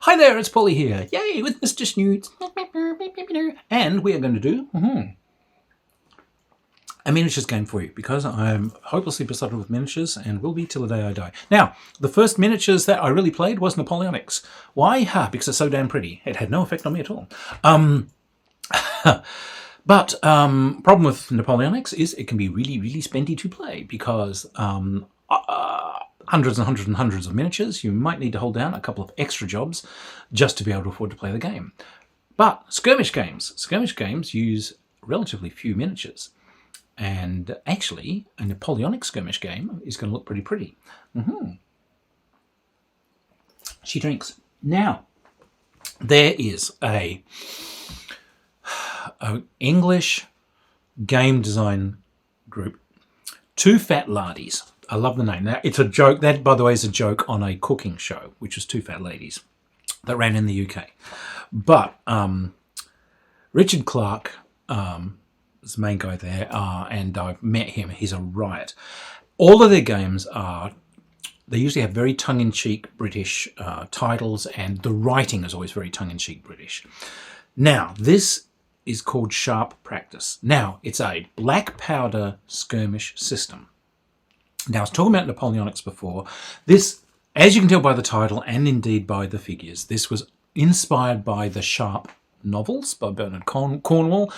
Hi there, it's Polly here. Yay, with Mr. Snoots. And we are going to do a miniatures game for you because I'm hopelessly besotted with miniatures and will be till the day I die. Now, the first miniatures that I really played was Napoleonics. Why? Because it's so damn pretty. It had no effect on me at all. But problem with Napoleonics is it can be really, really spendy to play because hundreds and hundreds and hundreds of miniatures. You might need to hold down a couple of extra jobs just to be able to afford to play the game. But skirmish games use relatively few miniatures. And actually, a Napoleonic skirmish game is going to look pretty pretty. She drinks. Now, there is a English game design group, Two Fat Lardies. I love the name. Now, it's a joke. That, by the way, is a joke on a cooking show, which was Two Fat Ladies, that ran in the UK. But Richard Clark is the main guy there, and I've met him. He's a riot. All of their games they usually have very tongue-in-cheek British titles, and the writing is always very tongue-in-cheek British. Now, this is called Sharp Practice. Now, it's a black powder skirmish system. Now, I was talking about Napoleonics before. This, as you can tell by the title and indeed by the figures, this was inspired by the Sharp novels by Bernard Cornwell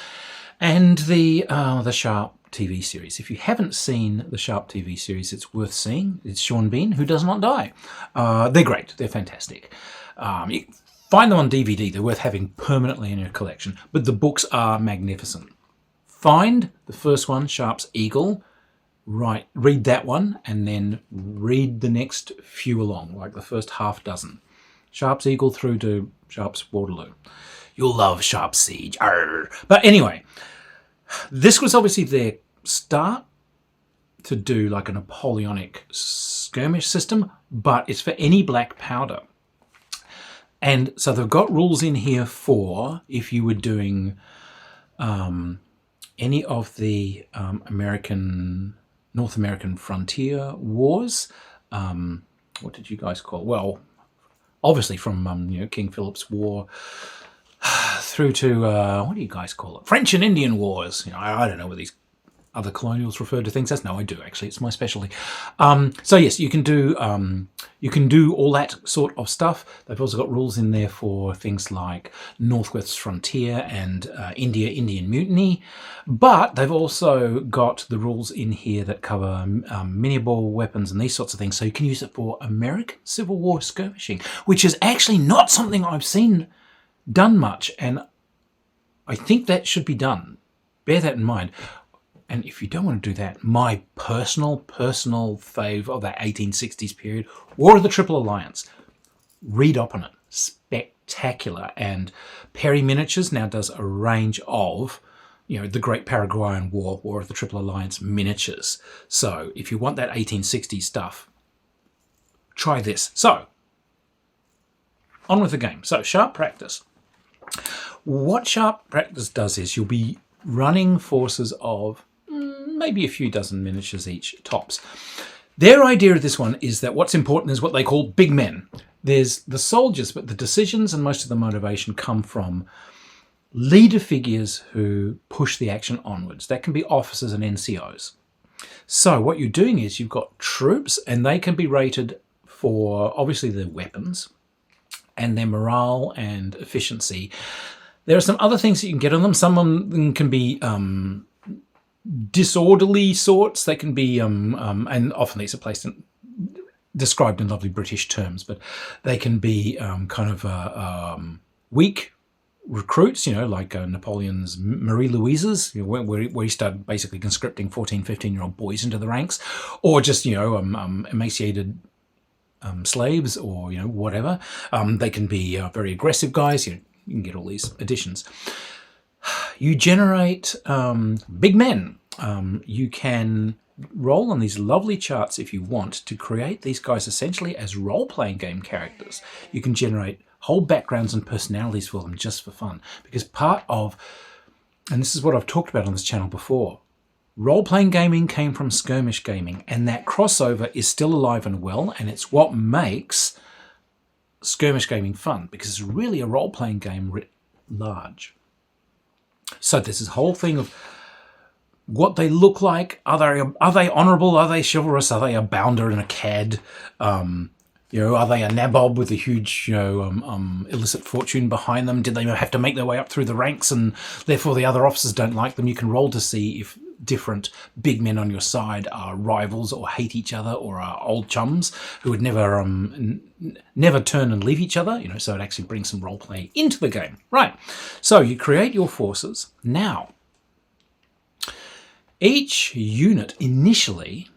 and the Sharp TV series. If you haven't seen the Sharp TV series, it's worth seeing. It's Sean Bean, Who Does Not Die. They're great. They're fantastic. You find them on DVD. They're worth having permanently in your collection. But the books are magnificent. Find the first one, Sharp's Eagle. Right, read that one and then read the next few along, like the first half dozen. Sharp's Eagle through to Sharp's Waterloo. You'll love Sharp's Siege. Arr. But anyway, this was obviously their start to do like a Napoleonic skirmish system, but it's for any black powder. And so they've got rules in here for if you were doing any of the North American frontier wars. What did you guys call it? Well, obviously from King Philip's War through to what do you guys call it? French and Indian Wars. I don't know what these other colonials refer to things as. No, I do actually. It's my specialty. So yes, you can do all that sort of stuff. They've also got rules in there for things like Northwest Frontier and Indian Mutiny. But they've also got the rules in here that cover mini ball weapons and these sorts of things. So you can use it for American Civil War skirmishing, which is actually not something I've seen done much, and I think that should be done. Bear that in mind. And if you don't want to do that, my personal fave of that 1860s period, War of the Triple Alliance. Read up on it. Spectacular. And Perry Miniatures now does a range of, the Great Paraguayan War, War of the Triple Alliance miniatures. So if you want that 1860s stuff, try this. So, on with the game. So, Sharp Practice. What Sharp Practice does is you'll be running forces of maybe a few dozen miniatures each, tops. Their idea of this one is that what's important is what they call big men. There's the soldiers, but the decisions and most of the motivation come from leader figures who push the action onwards. That can be officers and NCOs. So what you're doing is you've got troops, and they can be rated for obviously their weapons and their morale and efficiency. There are some other things that you can get on them. Some of them can be disorderly sorts. They can be, and often these are described in lovely British terms, but they can be weak recruits, like Napoleon's Marie Louises, where he started basically conscripting 14, 15-year-old boys into the ranks, or just, emaciated slaves or, whatever. They can be very aggressive guys. You can get all these additions. You generate big men. You can roll on these lovely charts if you want to create these guys essentially as role-playing game characters. You can generate whole backgrounds and personalities for them just for fun. Because part of, and this is what I've talked about on this channel before, role-playing gaming came from skirmish gaming, and that crossover is still alive and well, and it's what makes skirmish gaming fun, because it's really a role-playing game writ large. So there's this whole thing of what they look like. Are they honourable? Are they chivalrous? Are they a bounder and a cad? Are they a nabob with a huge, illicit fortune behind them? Did they have to make their way up through the ranks and therefore the other officers don't like them? You can roll to see if different big men on your side are rivals or hate each other or are old chums who would never turn and leave each other, so it actually brings some role play into the game. Right, so you create your forces. Now, each unit initially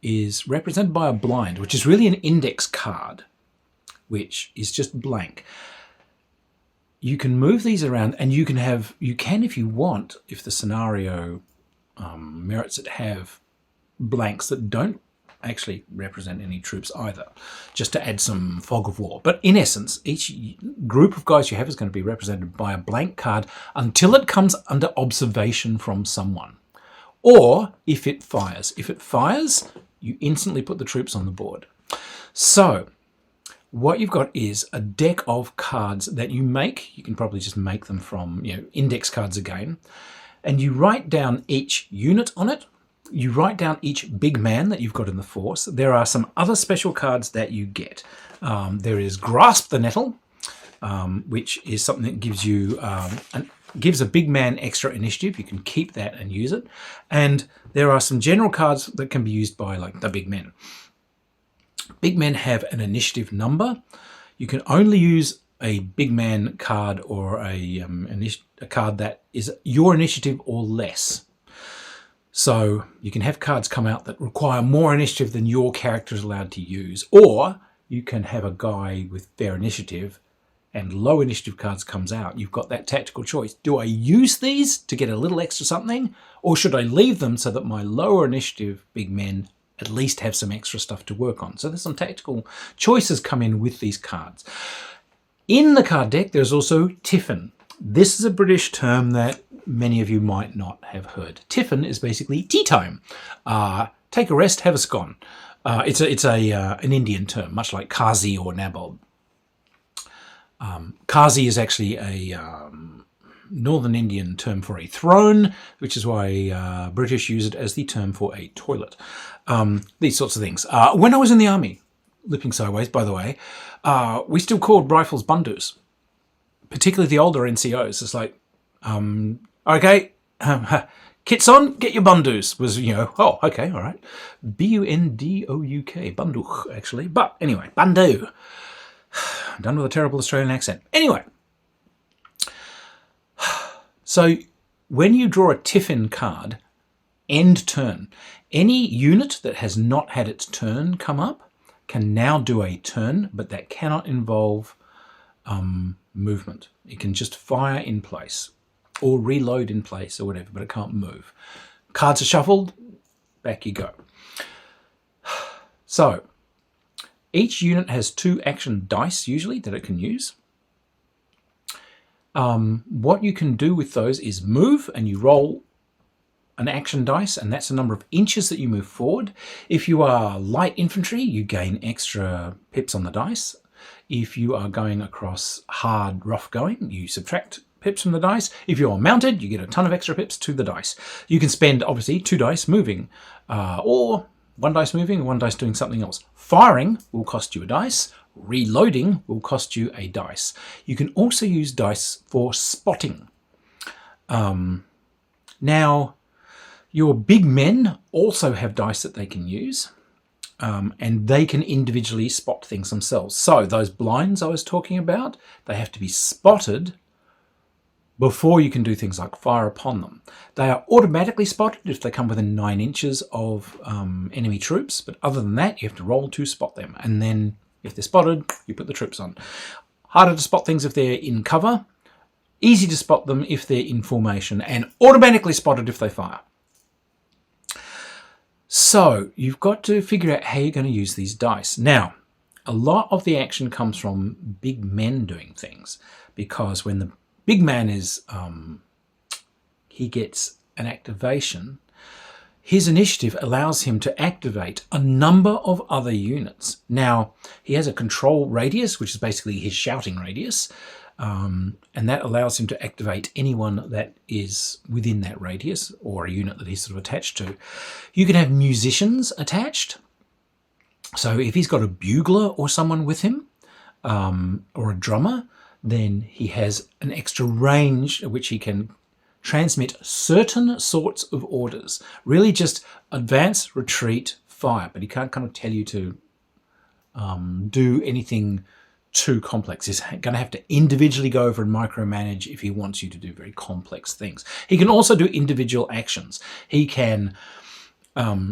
is represented by a blind, which is really an index card, which is just blank. You can move these around, and you can, if you want, if the scenario merits it, have blanks that don't actually represent any troops either, just to add some fog of war. But in essence, each group of guys you have is going to be represented by a blank card until it comes under observation from someone. Or if it fires. If it fires, you instantly put the troops on the board. So what you've got is a deck of cards that you make. You can probably just make them from index cards again. And you write down each unit on it. You write down each big man that you've got in the force. There are some other special cards that you get. There is Grasp the Nettle, which is something that gives you gives a big man extra initiative. You can keep that and use it. And there are some general cards that can be used by the big men. Big men have an initiative number. You can only use a big man card or a card that is your initiative or less. So you can have cards come out that require more initiative than your character is allowed to use. Or you can have a guy with fair initiative and low initiative cards comes out. You've got that tactical choice. Do I use these to get a little extra something? Or should I leave them so that my lower initiative big men at least have some extra stuff to work on? So there's some tactical choices come in with these cards. In the card deck, there's also Tiffin. This is a British term that many of you might not have heard. Tiffin is basically tea time. Take a rest, have a scone. It's an Indian term, much like Qazi or Nabob. Qazi is actually a Northern Indian term for a throne, which is why British use it as the term for a toilet. These sorts of things. When I was in the army, lipping sideways, by the way, we still called rifles bundus, particularly the older NCOs. It's like, okay, kits on, get your bundus, was, oh, okay, all right. B-U-N-D-O-U-K, bunduch, actually. But anyway, bandu. Done with a terrible Australian accent. Anyway, so when you draw a Tiffin card, end turn, any unit that has not had its turn come up can now do a turn, but that cannot involve movement. It can just fire in place or reload in place or whatever, but it can't move. Cards are shuffled, back you go. So each unit has 2 action dice, usually, that it can use. What you can do with those is move, and you roll an action dice, and that's the number of inches that you move forward. If you are light infantry, you gain extra pips on the dice. If you are going across hard, rough going, you subtract pips from the dice. If you're mounted, you get a ton of extra pips to the dice. You can spend, obviously, 2 dice moving, or 1 dice moving and 1 dice doing something else. Firing will cost you a dice. Reloading will cost you a dice. You can also use dice for spotting. Now, your big men also have dice that they can use, and they can individually spot things themselves. So those blinds I was talking about, they have to be spotted before you can do things like fire upon them. They are automatically spotted if they come within 9 inches of enemy troops, but other than that, you have to roll to spot them. And then if they're spotted, you put the troops on. Harder to spot things if they're in cover, easy to spot them if they're in formation, and automatically spotted if they fire. So you've got to figure out how you're going to use these dice. Now, a lot of the action comes from big men doing things, because when the big man is, he gets an activation, his initiative allows him to activate a number of other units. Now, he has a control radius, which is basically his shouting radius, and that allows him to activate anyone that is within that radius, or a unit that he's sort of attached to. You can have musicians attached. So if he's got a bugler or someone with him, or a drummer, then he has an extra range at which he can transmit certain sorts of orders. Really just advance, retreat, fire. But he can't kind of tell you to do anything too complex. He's going to have to individually go over and micromanage if he wants you to do very complex things. He can also do individual actions. He can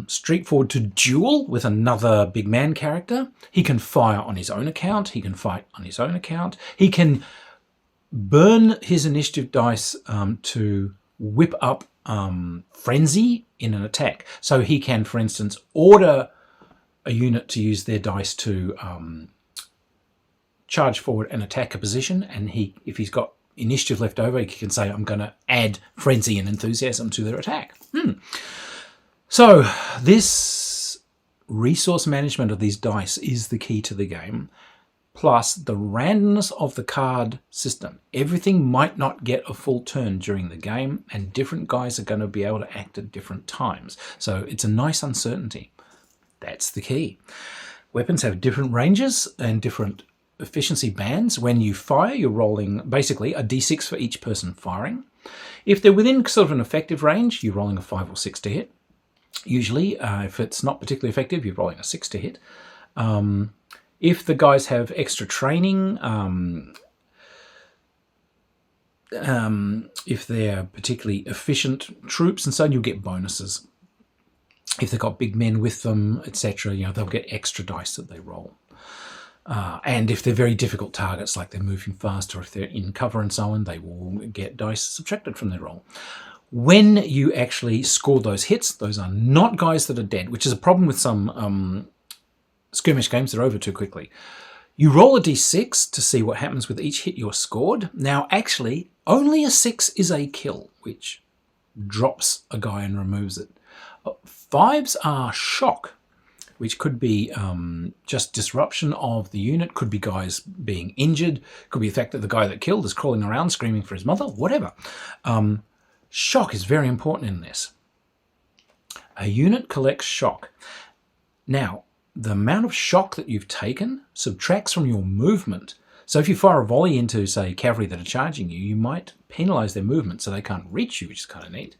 streak forward to duel with another big man character. He can fire on his own account. He can fight on his own account. He can burn his initiative dice to whip up frenzy in an attack. So he can, for instance, order a unit to use their dice to charge forward and attack a position, and if he's got initiative left over, he can say, I'm going to add frenzy and enthusiasm to their attack. So this resource management of these dice is the key to the game, plus the randomness of the card system. Everything might not get a full turn during the game, and different guys are going to be able to act at different times. So it's a nice uncertainty. That's the key. Weapons have different ranges and different efficiency bands. When you fire, you're rolling basically a d6 for each person firing. If they're within sort of an effective range, you're rolling a 5 or 6 to hit. Usually, if it's not particularly effective, you're rolling a 6 to hit. If the guys have extra training, if they're particularly efficient troops and so on, you'll get bonuses. If they've got big men with them, etc., they'll get extra dice that they roll. And if they're very difficult targets, like they're moving fast, or if they're in cover and so on, they will get dice subtracted from their roll. When you actually score those hits, those are not guys that are dead, which is a problem with some skirmish games. They're over too quickly. You roll a d6 to see what happens with each hit you're scored. Now, actually, only a 6 is a kill, which drops a guy and removes it. 5s are shock, which could be just disruption of the unit, could be guys being injured, could be the fact that the guy that killed is crawling around screaming for his mother, whatever. Shock is very important in this. A unit collects shock. Now, the amount of shock that you've taken subtracts from your movement. So if you fire a volley into, say, cavalry that are charging you, you might penalise their movement so they can't reach you, which is kind of neat.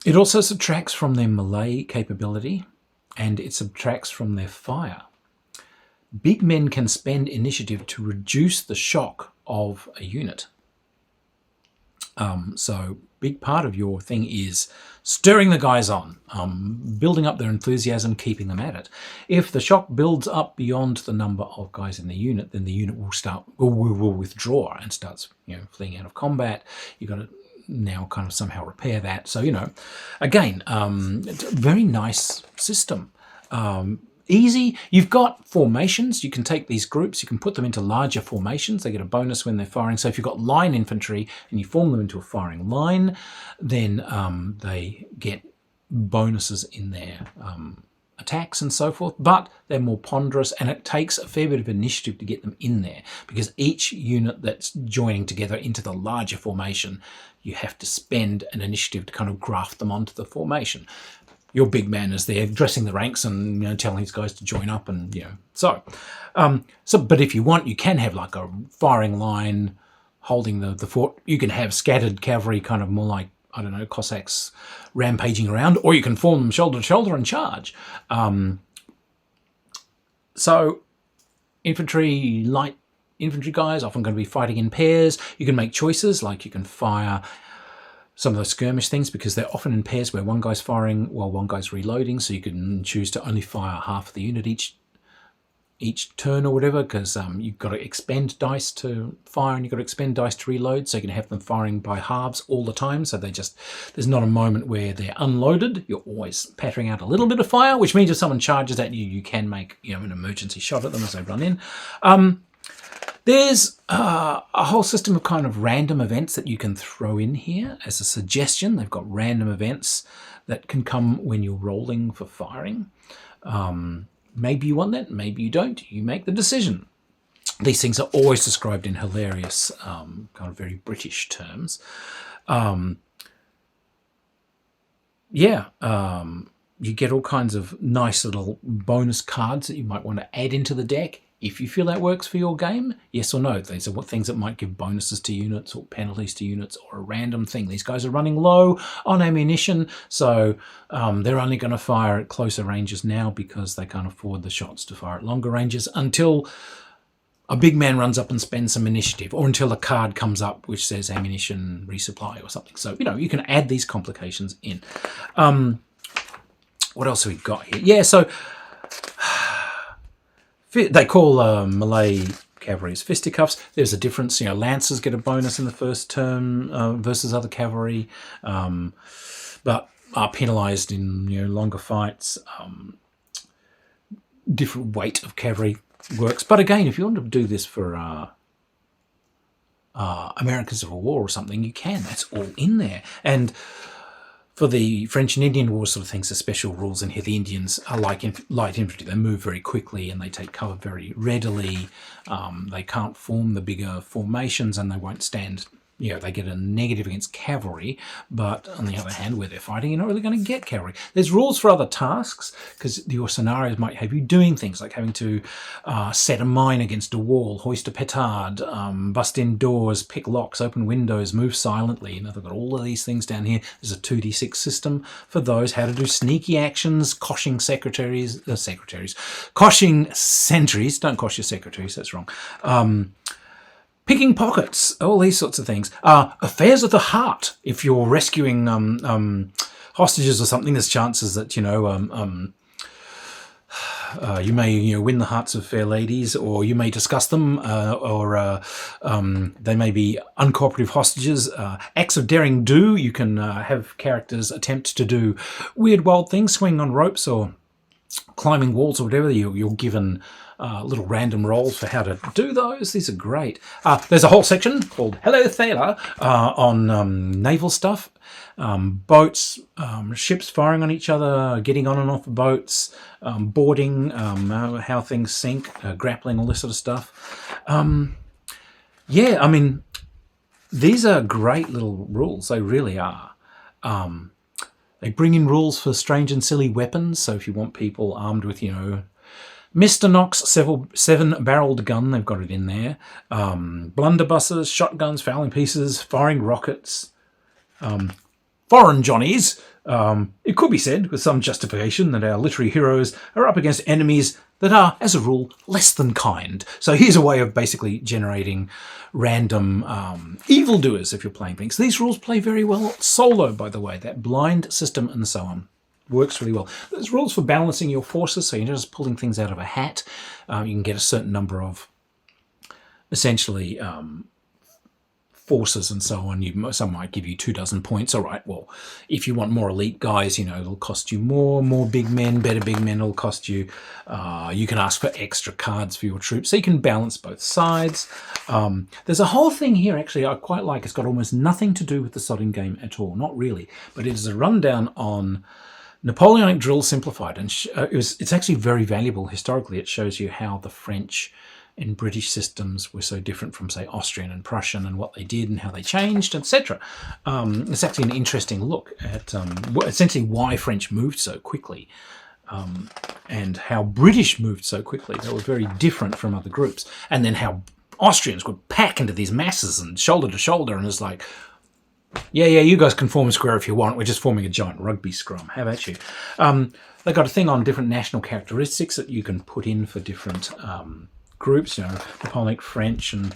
It also subtracts from their melee capability, and it subtracts from their fire. Big men can spend initiative to reduce the shock of a unit. So big part of your thing is stirring the guys on, building up their enthusiasm, keeping them at it. If the shock builds up beyond the number of guys in the unit, then the unit will withdraw and starts fleeing out of combat. You've got to now kind of somehow repair that. So again, it's a very nice system. Easy. You've got formations. You can take these groups, you can put them into larger formations. They get a bonus when they're firing. So if you've got line infantry and you form them into a firing line, then they get bonuses in their attacks and so forth, but they're more ponderous, and it takes a fair bit of initiative to get them in there, because each unit that's joining together into the larger formation, you have to spend an initiative to kind of graft them onto the formation. Your big man is there dressing the ranks and telling these guys to join up, and but if you want, you can have like a firing line holding the fort. You can have scattered cavalry, kind of more like, I don't know, Cossacks rampaging around, or you can form them shoulder to shoulder and charge. So infantry, light infantry guys often going to be fighting in pairs. You can make choices, like you can fire some of those skirmish things, because they're often in pairs where one guy's firing while one guy's reloading, so you can choose to only fire half of the unit each turn or whatever, because you've got to expend dice to fire and you've got to expend dice to reload, so you can have them firing by halves all the time, so there's not a moment where they're unloaded. You're always pattering out a little bit of fire, which means if someone charges at you, you can make an emergency shot at them as they run in. There's a whole system of kind of random events that you can throw in here as a suggestion. They've got random events that can come when you're rolling for firing. Maybe you want that, maybe you don't. You make the decision. These things are always described in hilarious, kind of very British terms. You get all kinds of nice little bonus cards that you might want to add into the deck if you feel that works for your game. Yes or no. These are things that might give bonuses to units or penalties to units or a random thing. These guys are running low on ammunition, so they're only going to fire at closer ranges now because they can't afford the shots to fire at longer ranges until a big man runs up and spends some initiative, or until a card comes up which says ammunition resupply or something. So, you can add these complications in. What else have we got here? Yeah, so they call Malay cavalry as fisticuffs. There's a difference. Lancers get a bonus in the first term versus other cavalry, but are penalised in longer fights. Different weight of cavalry works. But again, if you want to do this for American Civil War or something, you can. That's all in there. And for the French and Indian War sort of things, the special rules in here, the Indians are like light infantry. They move very quickly and they take cover very readily. They can't form the bigger formations and they won't stand. They get a negative against cavalry, but on the other hand, where they're fighting, you're not really going to get cavalry. There's rules for other tasks, because your scenarios might have you doing things like having to set a mine against a wall, hoist a petard, bust in doors, pick locks, open windows, move silently. They've got all of these things down here. There's a 2d6 system for those, how to do sneaky actions, coshing coshing sentries. Don't cosh your secretaries, that's wrong. Picking pockets, all these sorts of things. Affairs of the heart. If you're rescuing hostages or something, there's chances that, you may win the hearts of fair ladies, or you may discuss them, or they may be uncooperative hostages. Acts of daring do. You can have characters attempt to do weird, wild things, swinging on ropes or climbing walls or whatever. You're given little random rolls for how to do those. These are great. There's a whole section called Hello Thaler on naval stuff. Boats, ships firing on each other, getting on and off boats, boarding, how things sink, grappling, all this sort of stuff. These are great little rules. They really are. They bring in rules for strange and silly weapons. So if you want people armed with, Mr. Knox 7-barreled gun, they've got it in there. Blunderbusses, shotguns, fowling pieces, firing rockets. Foreign Johnnies. It could be said, with some justification, that our literary heroes are up against enemies that are, as a rule, less than kind. So here's a way of basically generating random evildoers if you're playing things. These rules play very well solo, by the way. That blind system and so on works really well. There's rules for balancing your forces, so you're not just pulling things out of a hat. You can get a certain number of, essentially, forces and so on. Some might give you 24 points. All right, well, if you want more elite guys, it'll cost you more big men, better big men will cost you. You can ask for extra cards for your troops, so you can balance both sides. There's a whole thing here, actually, I quite like. It's got almost nothing to do with the sodding game at all, not really, but it is a rundown on Napoleonic drill simplified, and it's actually very valuable historically. It shows you how the French and British systems were so different from, say, Austrian and Prussian, and what they did and how they changed, etc. It's actually an interesting look at essentially why French moved so quickly, and how British moved so quickly. They were very different from other groups, and then how Austrians would pack into these masses and shoulder to shoulder, and it's like, yeah, you guys can form a square if you want. We're just forming a giant rugby scrum. How about you? They've got a thing on different national characteristics that you can put in for different groups, Napoleonic French and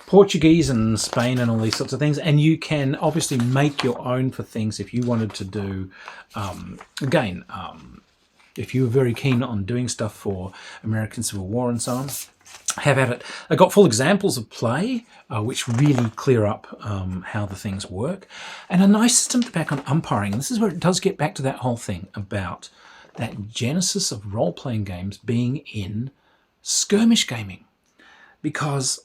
Portuguese and Spain and all these sorts of things. And you can obviously make your own for things if you wanted to do, if you were very keen on doing stuff for American Civil War and so on, have at it. I've got full examples of play, which really clear up how the things work. And a nice system to back on umpiring. And this is where it does get back to that whole thing about that genesis of role-playing games being in skirmish gaming. Because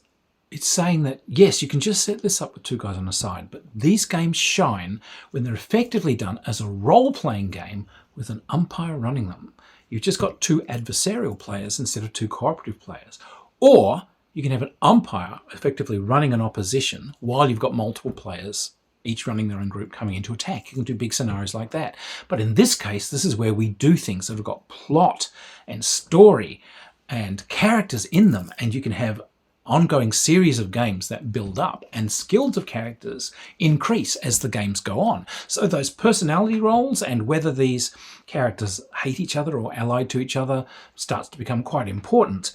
it's saying that, yes, you can just set this up with two guys on the side, but these games shine when they're effectively done as a role-playing game with an umpire running them. You've just got two adversarial players instead of two cooperative players. Or you can have an umpire effectively running an opposition while you've got multiple players, each running their own group, coming into attack. You can do big scenarios like that. But in this case, this is where we do things that have got plot and story and characters in them, and you can have ongoing series of games that build up, and skills of characters increase as the games go on. So those personality roles and whether these characters hate each other or allied to each other starts to become quite important.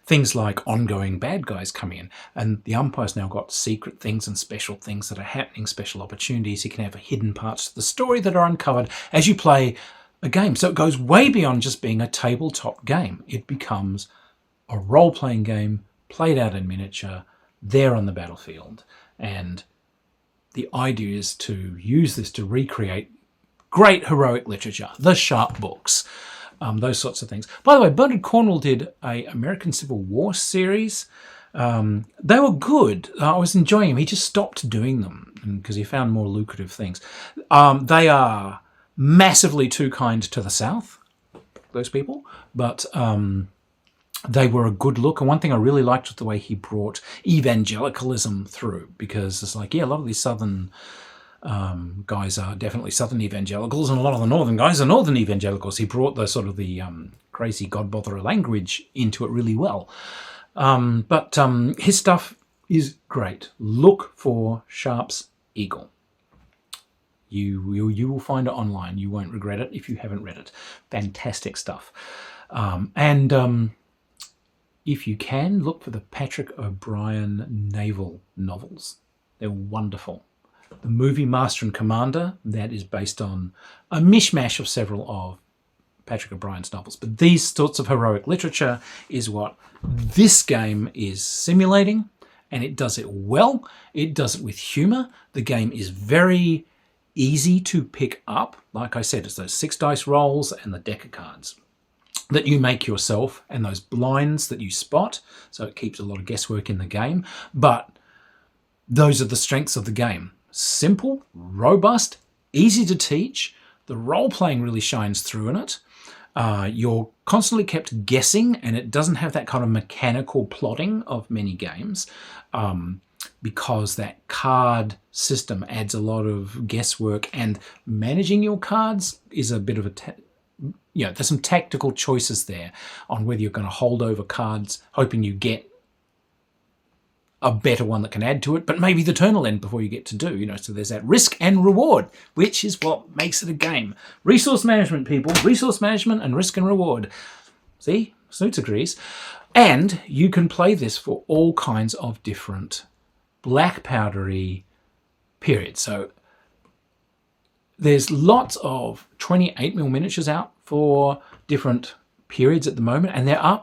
Things like ongoing bad guys come in, and the umpire's now got secret things and special things that are happening, special opportunities. You can have hidden parts to the story that are uncovered as you play a game. So it goes way beyond just being a tabletop game. It becomes a role-playing game played out in miniature, there on the battlefield. And the idea is to use this to recreate great heroic literature, the Sharp books, those sorts of things. By the way, Bernard Cornwell did a American Civil War series. They were good. I was enjoying them. He just stopped doing them because he found more lucrative things. They are massively too kind to the South, those people, but they were a good look. And one thing I really liked was the way he brought evangelicalism through, because it's like, yeah, a lot of these Southern guys are definitely Southern evangelicals, and a lot of the Northern guys are Northern evangelicals. He brought the sort of the crazy godbotherer language into it really well. But his stuff is great. Look for Sharp's Eagle. You will find it online. You won't regret it if you haven't read it. Fantastic stuff. If you can, look for the Patrick O'Brien naval novels. They're wonderful. The movie Master and Commander, that is based on a mishmash of several of Patrick O'Brien's novels. But these sorts of heroic literature is what this game is simulating, and it does it well. It does it with humour. The game is very easy to pick up. Like I said, it's those 6 dice rolls and the deck of cards that you make yourself, and those blinds that you spot, so it keeps a lot of guesswork in the game. But those are the strengths of the game. Simple, robust, easy to teach. The role-playing really shines through in it. You're constantly kept guessing, and it doesn't have that kind of mechanical plotting of many games, because that card system adds a lot of guesswork, and managing your cards is a bit of a there's some tactical choices there on whether you're going to hold over cards hoping you get a better one that can add to it, but maybe the turn will end before you get to do, so there's that risk and reward, which is what makes it a game. Resource management, people. Resource management and risk and reward. See? Snoots agrees. And you can play this for all kinds of different black powdery periods. So there's lots of 28mm miniatures out for different periods at the moment, and there are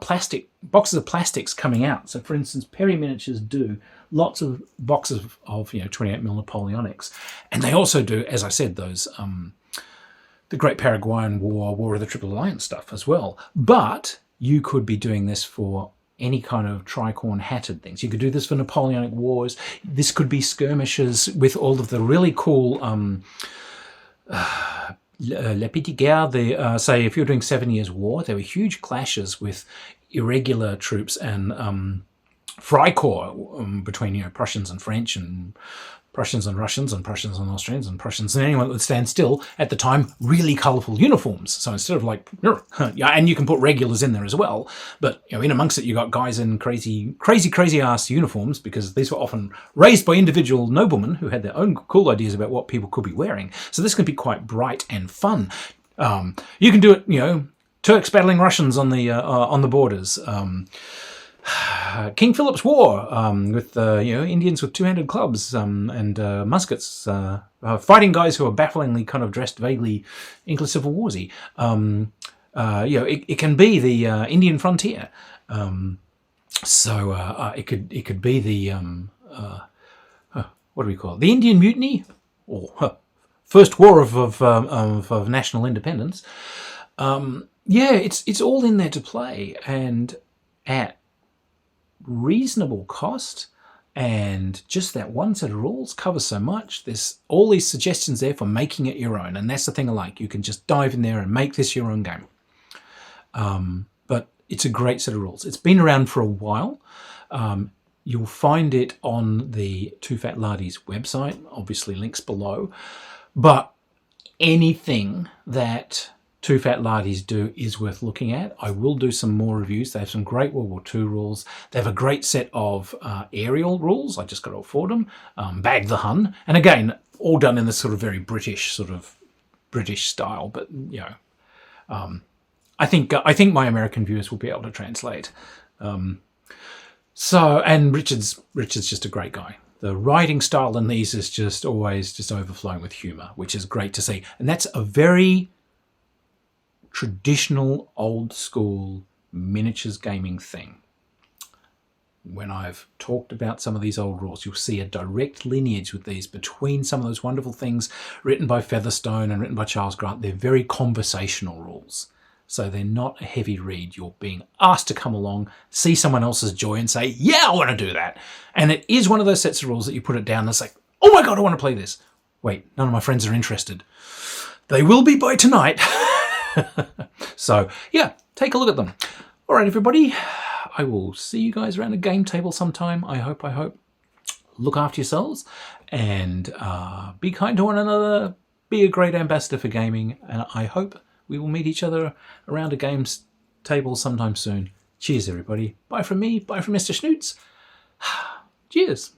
boxes of plastics coming out. So for instance, Perry Miniatures do lots of boxes of 28mm Napoleonics, and they also do, as I said, those the Great Paraguayan War, War of the Triple Alliance stuff as well. But you could be doing this for any kind of tricorn hatted things. You could do this for Napoleonic Wars. This could be skirmishes with all of the really cool La Petite Guerre, say if you're doing 7 Years' War, there were huge clashes with irregular troops and Freikorps between Prussians and French, and Prussians and Russians, and Prussians and Austrians, and Prussians and anyone that would stand still at the time. Really colourful uniforms. So instead of like, and you can put regulars in there as well. But in amongst it, you got guys in crazy ass uniforms, because these were often raised by individual noblemen who had their own cool ideas about what people could be wearing. So this can be quite bright and fun. You can do it, Turks battling Russians on the borders. King Philip's War, with Indians with two-handed clubs and muskets, fighting guys who are bafflingly kind of dressed vaguely English Civil Warsy. It can be the Indian frontier. It could be the what do we call it? The Indian Mutiny, or First War of National Independence. It's all in there to play, and at reasonable cost, and just that one set of rules covers so much. There's all these suggestions there for making it your own, and that's the thing I like. You can just dive in there and make this your own game. But it's a great set of rules. It's been around for a while. You'll find it on the Two Fat Lardies website, obviously links below. But anything that Two Fat Lardies do is worth looking at. I will do some more reviews. They have some great World War II rules. They have a great set of aerial rules. I just got to afford them. Bag the Hun. And again, all done in this sort of very British style. But, you know, I think my American viewers will be able to translate. And Richard's just a great guy. The writing style in these is just always just overflowing with humour, which is great to see. And that's a very traditional, old school miniatures gaming thing. When I've talked about some of these old rules, you'll see a direct lineage with these between some of those wonderful things written by Featherstone and written by Charles Grant. They're very conversational rules. So they're not a heavy read. You're being asked to come along, see someone else's joy and say, yeah, I want to do that. And it is one of those sets of rules that you put it down and it's like, oh my God, I want to play this. Wait, none of my friends are interested. They will be by tonight. So yeah, take a look at them. All right, everybody. I will see you guys around a game table sometime. I hope. Look after yourselves and be kind to one another. Be a great ambassador for gaming. And I hope we will meet each other around a games table sometime soon. Cheers, everybody. Bye from me. Bye from Mr. Schnoots. Cheers.